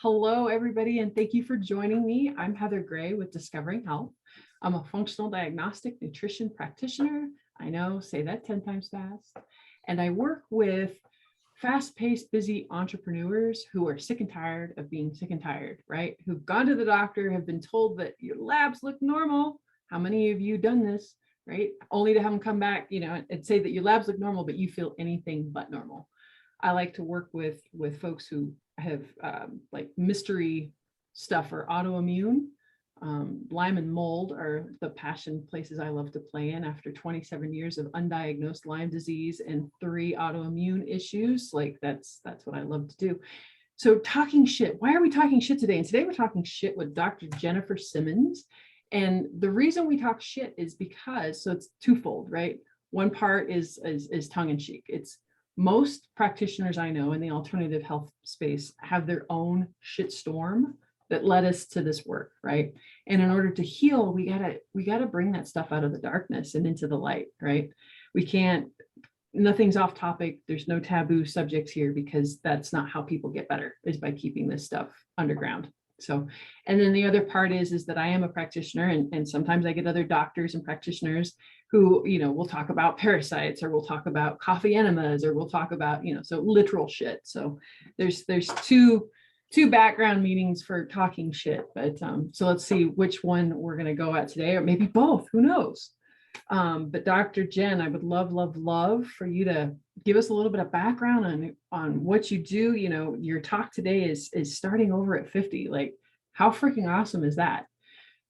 Hello, everybody, and thank you for joining me. I'm Heather Gray with Discovering Health. I'm a functional diagnostic nutrition practitioner. I know, say that 10 times fast. And I work with fast-paced, busy entrepreneurs who are sick and tired of being sick and tired, right? Who've gone to the doctor, have been told that your labs look normal. How many of you done this, right? Only to have them come back, and say that your labs look normal, but you feel anything but normal. I like to work with folks who have like mystery stuff or autoimmune. Lyme and mold are the passion places I love to play in after 27 years of undiagnosed Lyme disease and 3 autoimmune issues. Like that's what I love to do. So talking shit, why are we talking shit today? And today we're talking shit with Dr. Jenn Simmons. And the reason we talk shit is because, so it's twofold, right? One part is tongue in cheek. It's most practitioners I know in the alternative health space have their own shitstorm that led us to this work, right? And in order to heal, we gotta bring that stuff out of the darkness and into the light, right? We can't, nothing's off topic. There's no taboo subjects here because that's not how people get better, is by keeping this stuff underground. So, and then the other part is that I am a practitioner, and sometimes I get other doctors and practitioners who, will talk about parasites, or we'll talk about coffee enemas, or we'll talk about, so literal shit. So there's two background meanings for talking shit, but so let's see which one we're going to go at today, or maybe both, who knows? But Dr. Jenn, I would love for you to give us a little bit of background on what you do. Your talk today is starting over at 50. Like, how freaking awesome is that?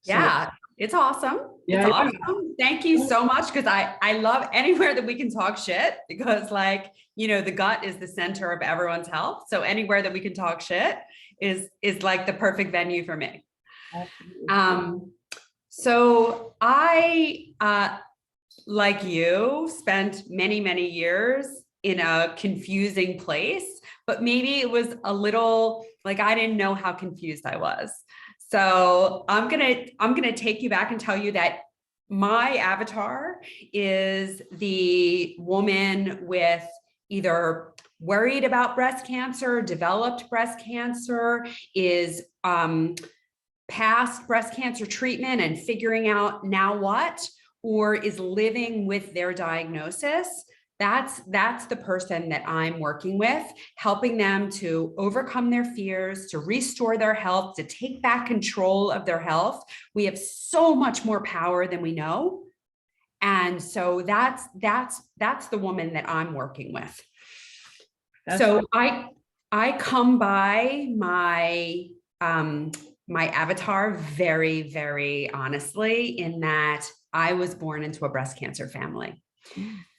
Yeah, it's awesome. Yeah, it's awesome. Thank you so much, because I love anywhere that we can talk shit, because the gut is the center of everyone's health. So anywhere that we can talk shit is like the perfect venue for me. Absolutely. So I, like you, spent many years in a confusing place, but maybe it was a little like I didn't know how confused I was. So I'm gonna take you back and tell you that my avatar is the woman with either worried about breast cancer, developed breast cancer, is past breast cancer treatment and figuring out now what, or is living with their diagnosis. That's the person that I'm working with, helping them to overcome their fears, to restore their health, to take back control of their health. We have so much more power than we know. And so that's the woman that I'm working with. So I come by my avatar very, very honestly, in that I was born into a breast cancer family.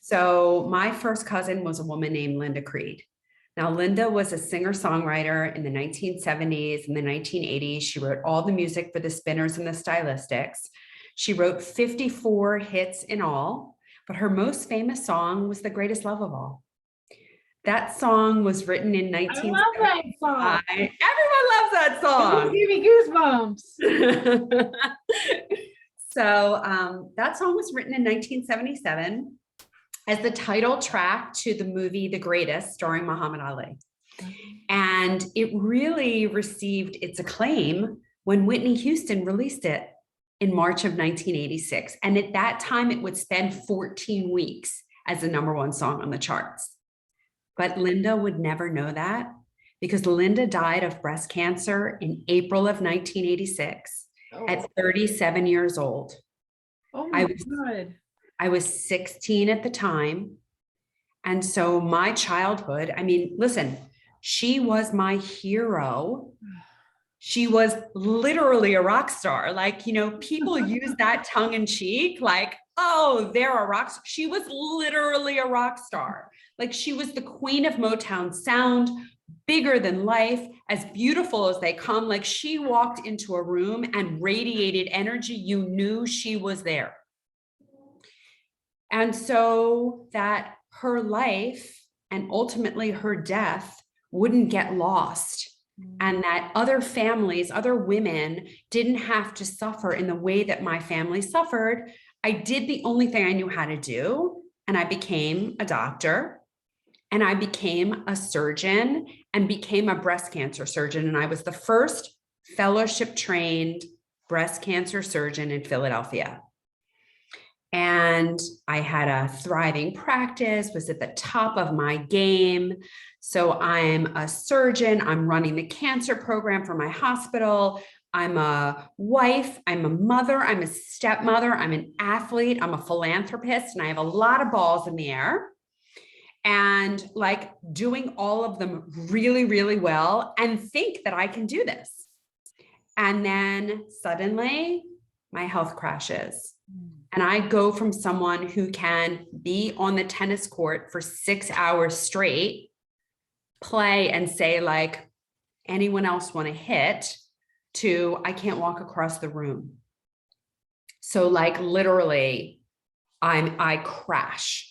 So my first cousin was a woman named Linda Creed. Now, Linda was a singer-songwriter in the 1970s and the 1980s. She wrote all the music for the Spinners and the Stylistics. She wrote 54 hits in all, but her most famous song was The Greatest Love of All. That song was written in 1975. I love that song. Everyone loves that song. Give me goosebumps. So that song was written in 1977 as the title track to the movie The Greatest, starring Muhammad Ali. And it really received its acclaim when Whitney Houston released it in March of 1986. And at that time, it would spend 14 weeks as the #1 song on the charts. But Linda would never know that, because Linda died of breast cancer in April of 1986 at 37 years old. Oh my God. I was 16 at the time. And so my childhood, I mean, listen, she was my hero. She was literally a rock star. Like, people use that tongue in cheek, like, oh, they're a rock star. She was literally a rock star. Like, she was the queen of Motown sound, bigger than life, as beautiful as they come. Like, she walked into a room and radiated energy. You knew she was there. And so that her life and ultimately her death wouldn't get lost, and that other families, other women didn't have to suffer in the way that my family suffered. I did the only thing I knew how to do, and I became a doctor. and I became a surgeon and became a breast cancer surgeon. And I was the first fellowship trained breast cancer surgeon in Philadelphia. And I had a thriving practice, was at the top of my game. So I'm a surgeon. I'm running the cancer program for my hospital. I'm a wife. I'm a mother. I'm a stepmother. I'm an athlete. I'm a philanthropist. And I have a lot of balls in the air. And like doing all of them really, really well and think that I can do this. And then suddenly my health crashes. And I go from someone who can be on the tennis court for 6 hours straight, play and say like, anyone else want to hit, to I can't walk across the room. So like literally I crash.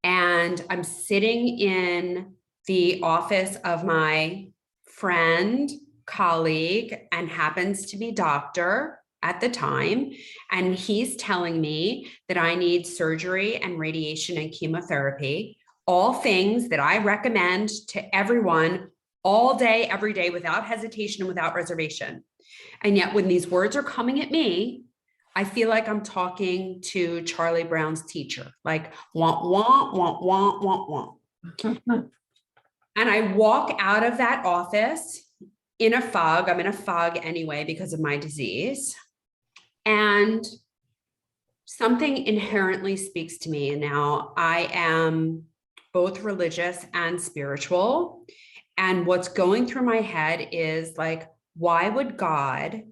And I'm sitting in the office of my friend, colleague, and happens to be doctor at the time. And he's telling me that I need surgery and radiation and chemotherapy, all things that I recommend to everyone all day, every day, without hesitation and without reservation. And yet when these words are coming at me, I feel like I'm talking to Charlie Brown's teacher, like want, want, want, want, want, want. And I walk out of that office in a fog. I'm in a fog anyway because of my disease. And something inherently speaks to me. And now I am both religious and spiritual. And what's going through my head is like, why would God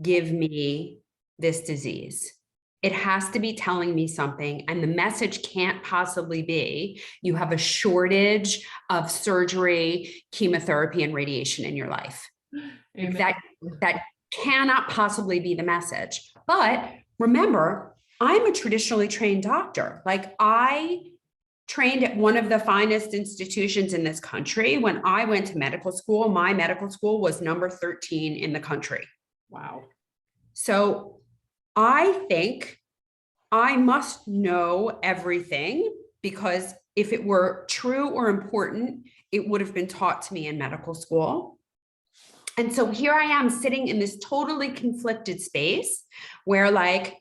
give me this disease? It has to be telling me something. And the message can't possibly be, you have a shortage of surgery, chemotherapy, and radiation in your life. That cannot possibly be the message. But remember, I'm a traditionally trained doctor. Like I trained at one of the finest institutions in this country. When I went to medical school, my medical school was number 13 in the country. Wow. So I think I must know everything, because if it were true or important, it would have been taught to me in medical school. And so here I am sitting in this totally conflicted space where like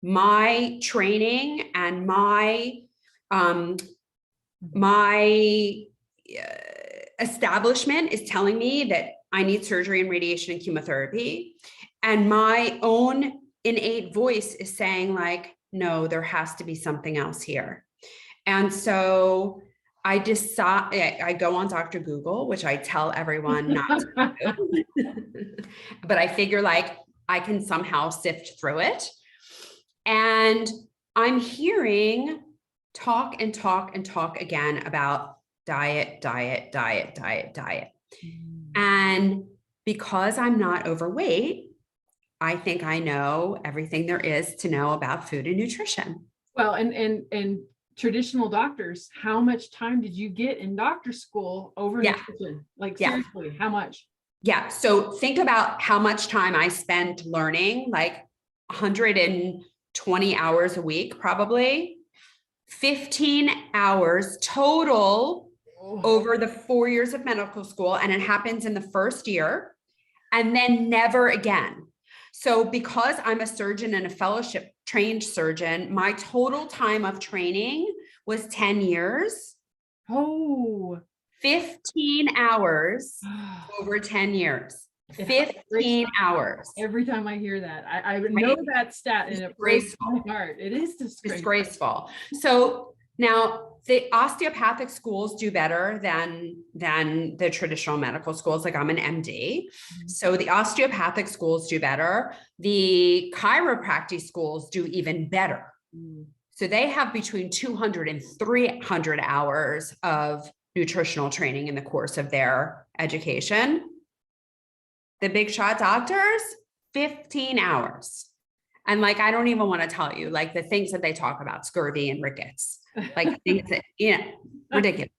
my training and my establishment is telling me that I need surgery and radiation and chemotherapy. And my own innate voice is saying like, no, there has to be something else here. And so I decide, I go on Dr. Google, which I tell everyone not to do. But I figure like I can somehow sift through it. And I'm hearing talk and talk and talk again about diet, diet, diet, diet, diet. And because I'm not overweight, I think I know everything there is to know about food and nutrition. Well, and traditional doctors, how much time did you get in doctor school over nutrition? Like seriously, how much? Yeah. So think about how much time I spent learning, like 120 hours a week, probably 15 hours total over the 4 years of medical school. And it happens in the first year and then never again. So because I'm a surgeon and a fellowship trained surgeon, my total time of training was 10 years. Oh, 15 hours over 10 years. 15 hours. Every time I hear that, I know that stat and it breaks my heart. It is disgraceful. So now the osteopathic schools do better than the traditional medical schools. Like I'm an MD. So the osteopathic schools do better. The chiropractic schools do even better. So they have between 200 and 300 hours of nutritional training in the course of their education. The big shot doctors, 15 hours. And like, I don't even want to tell you like the things that they talk about, scurvy and rickets, like things that, ridiculous.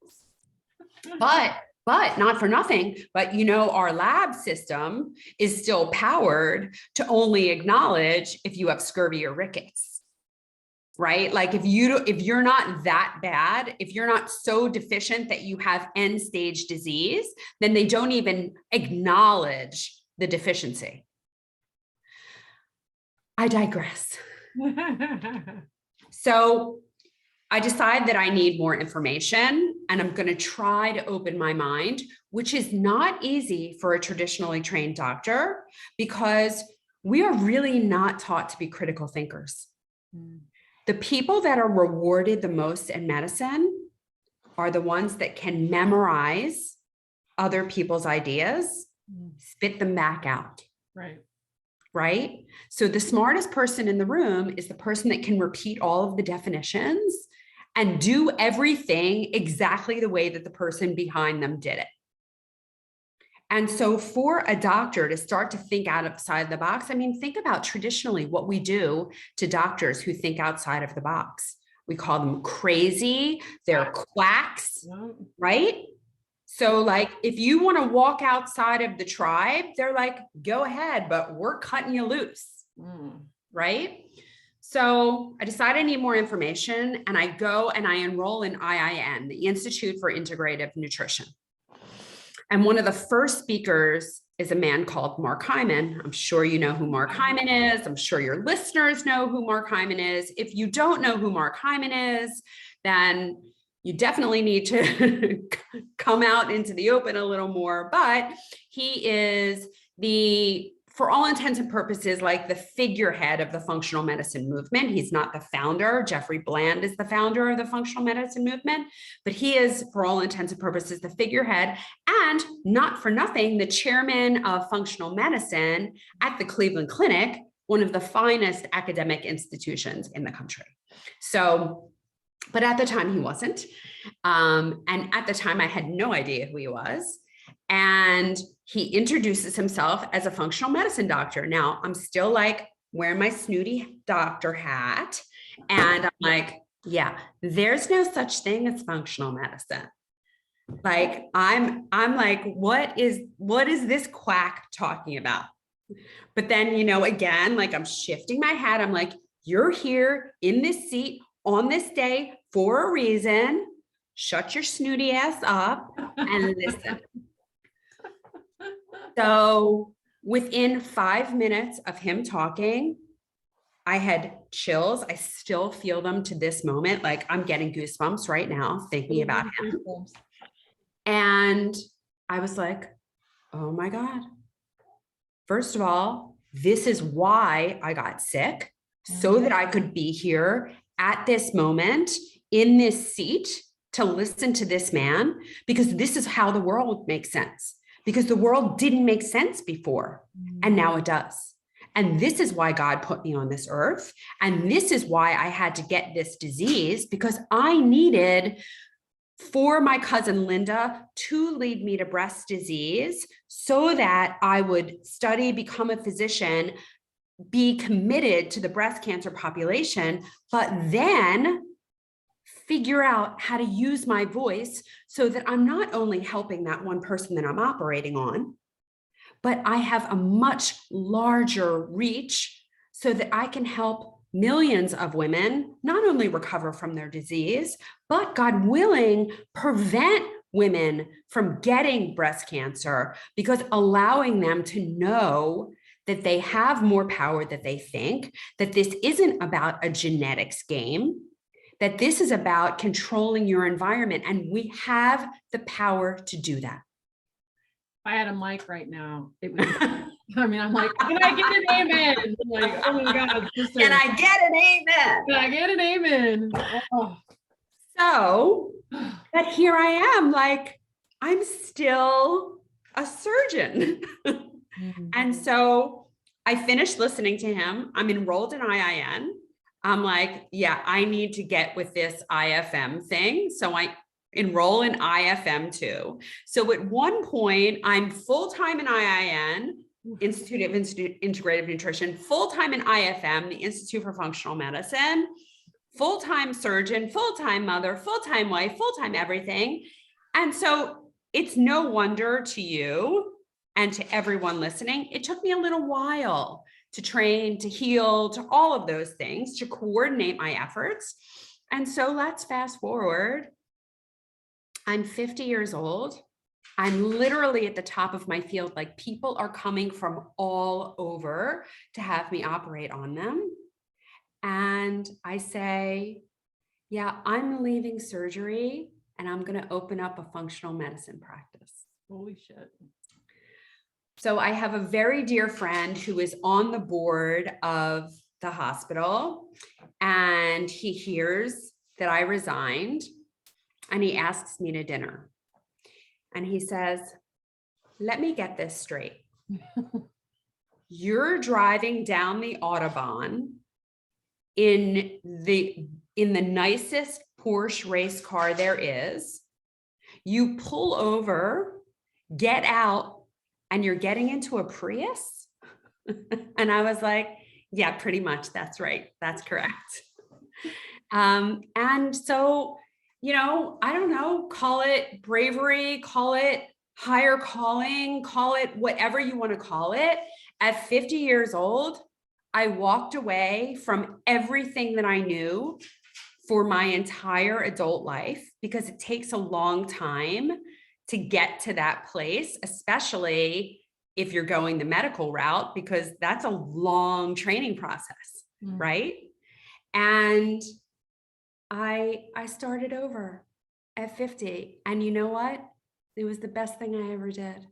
But not for nothing, but our lab system is still powered to only acknowledge if you have scurvy or rickets. right? Like if you're not that bad, if you're not so deficient that you have end stage disease, then they don't even acknowledge the deficiency. I digress. So I decide that I need more information, and I'm going to try to open my mind, which is not easy for a traditionally trained doctor because we are really not taught to be critical thinkers. The people that are rewarded the most in medicine are the ones that can memorize other people's ideas, spit them back out. Right? So the smartest person in the room is the person that can repeat all of the definitions and do everything exactly the way that the person behind them did it. And so for a doctor to start to think outside the box, I mean, think about traditionally what we do to doctors who think outside of the box. We call them crazy, they're quacks, right? So like, if you want to walk outside of the tribe, they're like, go ahead, but we're cutting you loose, right? So I decide I need more information, and I go and I enroll in IIN, the Institute for Integrative Nutrition. And one of the first speakers is a man called Mark Hyman. I'm sure you know who Mark Hyman is. I'm sure your listeners know who Mark Hyman is. If you don't know who Mark Hyman is, then you definitely need to come out into the open a little more. But he is for all intents and purposes, like the figurehead of the functional medicine movement. He's not the founder. Jeffrey Bland is the founder of the functional medicine movement, but he is, for all intents and purposes, the figurehead, and not for nothing, the chairman of functional medicine at the Cleveland Clinic, one of the finest academic institutions in the country. So, but at the time he wasn't. And at the time I had no idea who he was. And he introduces himself as a functional medicine doctor. Now I'm still like wearing my snooty doctor hat. And I'm like, yeah, there's no such thing as functional medicine. Like, I'm like, what is this quack talking about? But then, you know, again, like I'm shifting my hat. I'm like, you're here in this seat on this day for a reason. Shut your snooty ass up and listen. So within 5 minutes of him talking, I had chills. I still feel them to this moment. Like I'm getting goosebumps right now thinking about him. And I was like, oh my God. First of all, this is why I got sick, so that I could be here at this moment in this seat to listen to this man, because this is how the world makes sense. Because the world didn't make sense before, and now it does. And this is why God put me on this earth. And this is why I had to get this disease, because I needed for my cousin Linda to lead me to breast disease so that I would study, become a physician, be committed to the breast cancer population, but then figure out how to use my voice so that I'm not only helping that one person that I'm operating on, but I have a much larger reach so that I can help millions of women not only recover from their disease, but God willing, prevent women from getting breast cancer, because allowing them to know that they have more power than they think, that this isn't about a genetics game, that this is about controlling your environment, and we have the power to do that. If I had a mic right now, it would. I mean, I'm like, can I get an amen? I'm like, oh my God, sister. Can I get an amen? Can I get an amen? Oh. So, but here I am, like, I'm still a surgeon. And so I finished listening to him. I'm enrolled in IIN. I'm like, yeah, I need to get with this IFM thing. So I enroll in IFM too. So at one point, I'm full-time in IIN, Institute of Integrative Nutrition, full-time in IFM, the Institute for Functional Medicine, full-time surgeon, full-time mother, full-time wife, full-time everything. And so it's no wonder to you and to everyone listening, it took me a little while to train, to heal, to all of those things, to coordinate my efforts. And so let's fast forward. I'm 50 years old. I'm literally at the top of my field. Like, people are coming from all over to have me operate on them. And I say, yeah, I'm leaving surgery and I'm going to open up a functional medicine practice. Holy shit. So I have a very dear friend who is on the board of the hospital, and he hears that I resigned, and he asks me to dinner. And he says, let me get this straight. You're driving down the Autobahn in the nicest Porsche race car there is. You pull over, get out, and you're getting into a Prius? And I was like, yeah, pretty much. That's right. That's correct. And so, I don't know, call it bravery, call it higher calling, call it whatever you want to call it. At 50 years old, I walked away from everything that I knew for my entire adult life, because it takes a long time to get to that place, especially if you're going the medical route, because that's a long training process, right? And I started over at 50. And you know what? It was the best thing I ever did.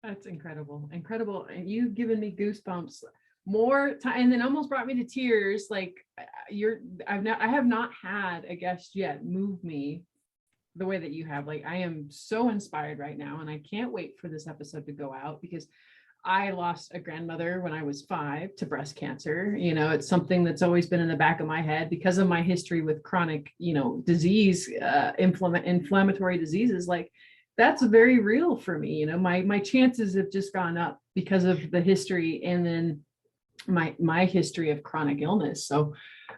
That's incredible. Incredible. And you've given me goosebumps more time, and then almost brought me to tears. Like, I have not had a guest yet move me the way that you have. Like, I am so inspired right now, and I can't wait for this episode to go out, because I lost a grandmother when I was 5 to breast cancer. It's something that's always been in the back of my head because of my history with chronic, disease, inflammatory diseases. Like, that's very real for me. My chances have just gone up because of the history, and then my history of chronic illness. So,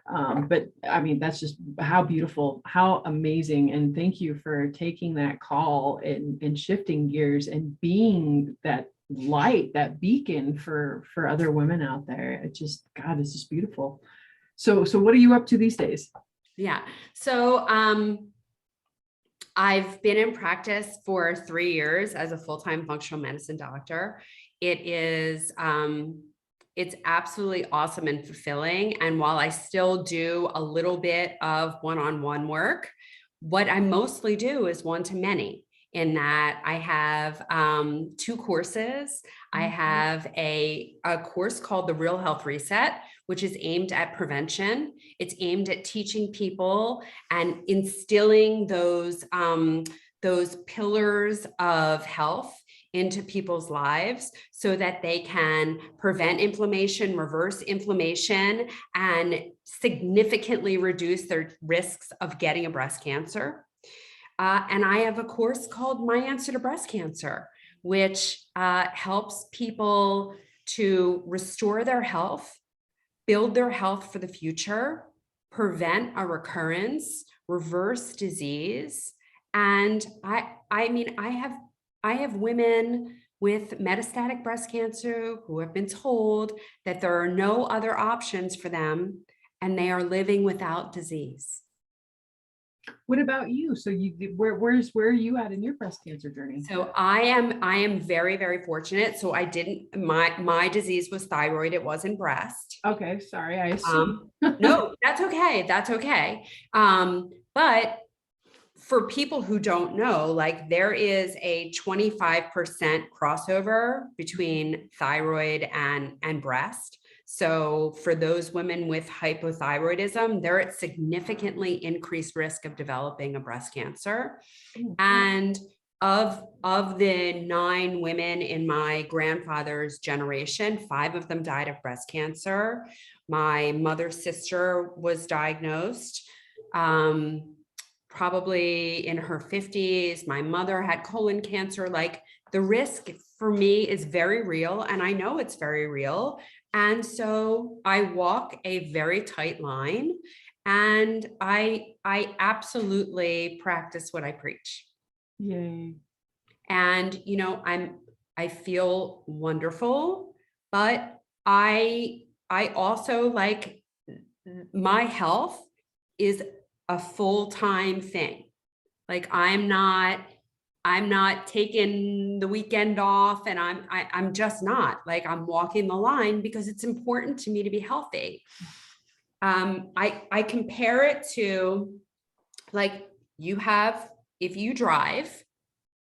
but I mean, that's just how beautiful, how amazing. And thank you for taking that call and shifting gears and being that light, that beacon for other women out there. It's just beautiful. So what are you up to these days? Yeah. So, I've been in practice for 3 years as a full-time functional medicine doctor. It is, it's absolutely awesome and fulfilling. And while I still do a little bit of one-on-one work, what I mostly do is one-to-many, in that I have 2 courses. I have a course called the Real Health Reset, which is aimed at prevention. It's aimed at teaching people and instilling those pillars of health into people's lives so that they can prevent inflammation, reverse inflammation, and significantly reduce their risks of getting a breast cancer. And I have a course called My Answer to Breast Cancer, which helps people to restore their health, build their health for the future, prevent a recurrence, reverse disease. And I mean, I have women with metastatic breast cancer who have been told that there are no other options for them, and they are living without disease. What about you? So where are you at in your breast cancer journey? So I am very, very fortunate. So my disease was thyroid. It wasn't breast. Okay. Sorry. I assume. No, that's okay. That's okay. But for people who don't know, like, there is a 25% crossover between thyroid and breast. So for those women with hypothyroidism, they're at significantly increased risk of developing a breast cancer. And of the 9 women in my grandfather's generation, 5 of them died of breast cancer. My mother's sister was diagnosed probably in her 50s. My mother had colon cancer. Like, the risk for me is very real, and I know it's very real. And so I walk a very tight line, and I absolutely practice what I preach. Yay. And, I feel wonderful, but I also like, my health is a full-time thing. Like I'm not taking the weekend off, and I'm just not. Like I'm walking the line because it's important to me to be healthy. I compare it to, like, if you drive,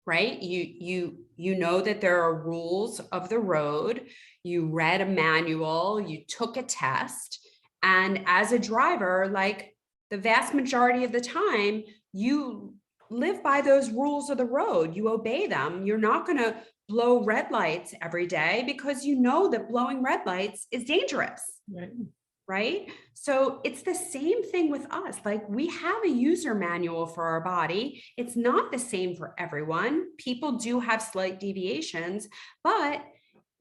right? You know that there are rules of the road. You read a manual, you took a test, and as a driver, like the vast majority of the time, you live by those rules of the road. You obey them. You're not going to blow red lights every day because you know that blowing red lights is dangerous. Right. Right? So it's the same thing with us. Like we have a user manual for our body. It's not the same for everyone. People do have slight deviations, but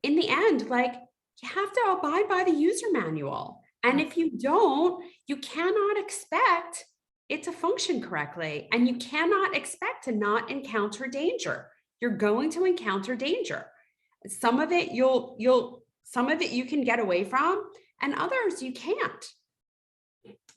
in the end, like you have to abide by the user manual. And if you don't, you cannot expect it to function correctly. And you cannot expect to not encounter danger. You're going to encounter danger. Some of it some of it you can get away from, and others you can't.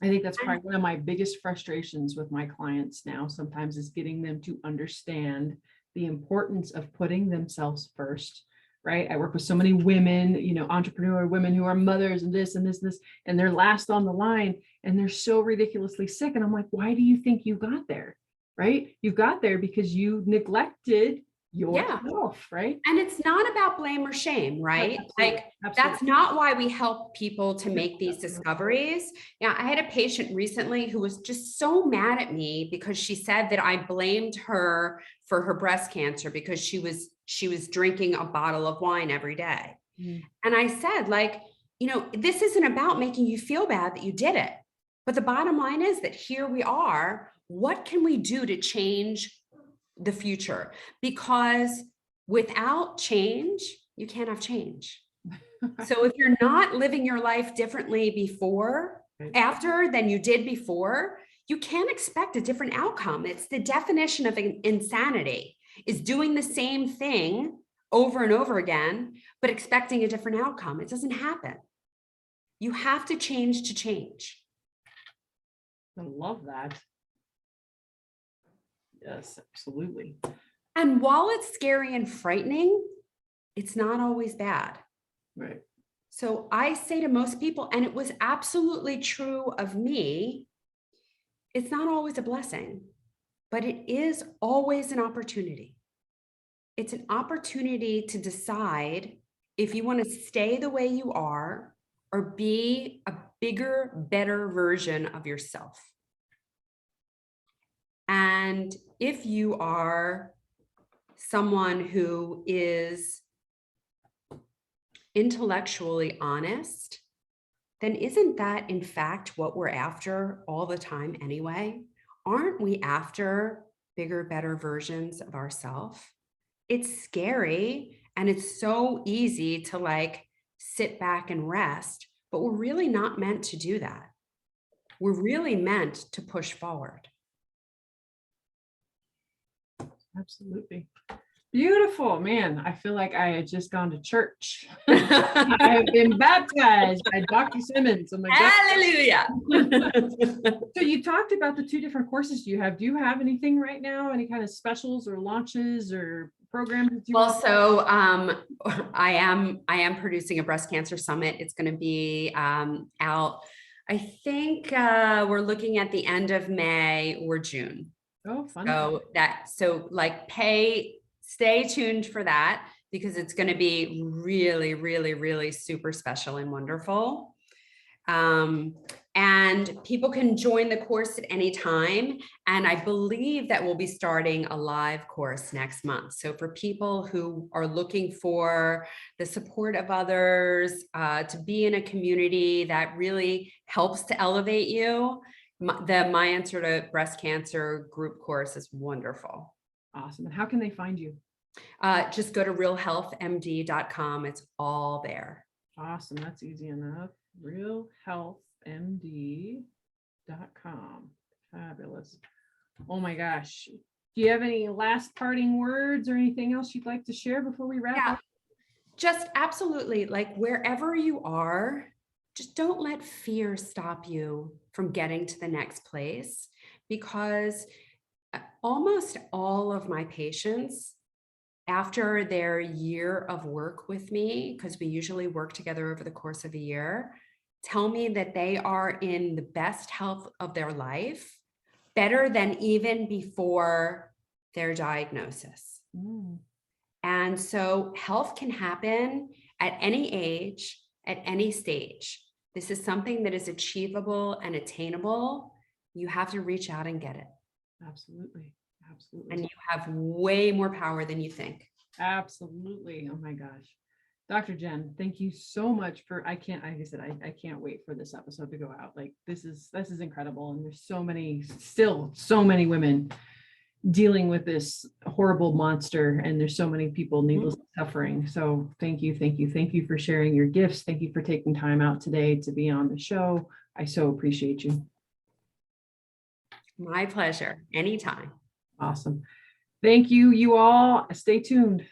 I think that's probably one of my biggest frustrations with my clients now sometimes, is getting them to understand the importance of putting themselves first, right? I work with so many women, entrepreneur women who are mothers and this and this and this, and they're last on the line and they're so ridiculously sick. And I'm like, why do you think you got there? Right? You got there because you neglected yourself, right? And it's not about blame or shame, right? Absolutely. That's not why we help people to make these discoveries. Yeah, I had a patient recently who was just so mad at me because she said that I blamed her for her breast cancer because she was drinking a bottle of wine every day. Mm. And I said, like, this isn't about making you feel bad that you did it. But the bottom line is that here we are. What can we do to change the future? Because without change, you can't have change. So if you're not living your life differently after than you did before, you can't expect a different outcome. It's the definition of insanity, is doing the same thing over and over again, but expecting a different outcome. It doesn't happen. You have to change to change. I love that. Yes, absolutely. And while it's scary and frightening, it's not always bad. Right. So I say to most people, and it was absolutely true of me, it's not always a blessing, but it is always an opportunity. It's an opportunity to decide if you want to stay the way you are or be a bigger, better version of yourself. And if you are someone who is intellectually honest, then isn't that in fact what we're after all the time anyway? Aren't we after bigger, better versions of ourselves? It's scary and it's so easy to like sit back and rest, but we're really not meant to do that. We're really meant to push forward. Absolutely. Beautiful, man. I feel like I had just gone to church. I have been baptized by Dr. Simmons. Oh my God. Hallelujah. So you talked about the 2 different courses you have. Do you have anything right now? Any kind of specials or launches or programs that you want? So I am producing a breast cancer summit. It's going to be out. I think we're looking at the end of May or June. Oh, fun. Stay tuned for that because it's going to be really, really, really super special and wonderful. And people can join the course at any time. And I believe that we'll be starting a live course next month. So for people who are looking for the support of others, to be in a community that really helps to elevate you, My Answer to Breast Cancer group course is wonderful. Awesome. And how can they find you? Just go to realhealthmd.com. It's all there. Awesome. That's easy enough. realhealthmd.com. Fabulous. Oh my gosh. Do you have any last parting words or anything else you'd like to share before we wrap up? Just absolutely, like wherever you are, just don't let fear stop you from getting to the next place, because almost all of my patients, after their year of work with me, because we usually work together over the course of a year, tell me that they are in the best health of their life, better than even before their diagnosis. Mm, And so health can happen at any age, at any stage. This is something that is achievable and attainable. You have to reach out and get it. absolutely. And Absolutely. you have way more power than you think. Absolutely. Oh my gosh. Dr. Jenn, thank you so much for, I can't, like I said, I can't wait for this episode to go out. Like this is incredible. And there's so many, still so many women dealing with this horrible monster. And there's so many people needlessly suffering. So thank you, thank you, thank you for sharing your gifts. Thank you for taking time out today to be on the show. I so appreciate you. My pleasure. Anytime. Awesome. Thank you, you all. Stay tuned.